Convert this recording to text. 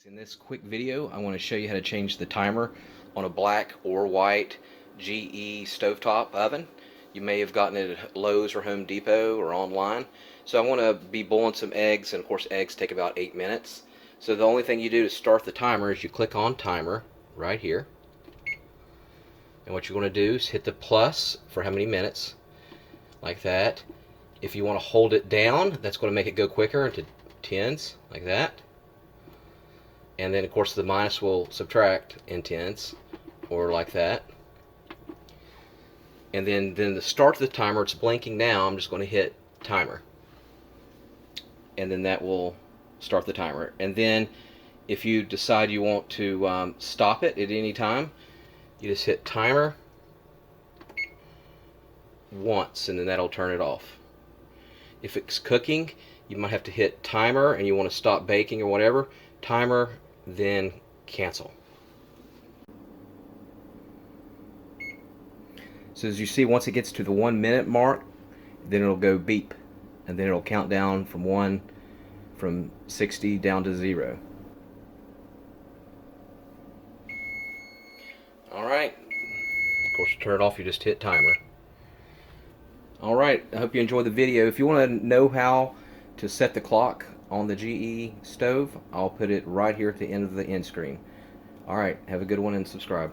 In this quick video, I want to show you how to change the timer on a black or white GE stovetop oven. You may have gotten it at Lowe's or Home Depot or online. So I want to be boiling some eggs, and of course eggs take about 8 minutes. So the only thing you do to start the timer is you click on timer right here. And what you're going to do is hit the plus for how many minutes, like that. If you want to hold it down, that's going to make it go quicker into tens, like that. And then of course the minus will subtract in tens, or like that. And then the start of the timer, it's blinking now. I'm just going to hit timer, and then that will start the timer. And then if you decide you want to stop it at any time, you just hit timer once, and then that'll turn it off. If it's cooking, you might have to hit timer, and you want to stop baking or whatever, timer, then cancel. So as you see, once it gets to the 1 minute mark, then it'll go beep, and then it'll count down from 60 down to 0. Alright, of course to turn it off you just hit timer. Alright, I hope you enjoyed the video. If you want to know how to set the clock on the GE stove, I'll put it right here at the end of the end screen. Alright, have a good one and subscribe.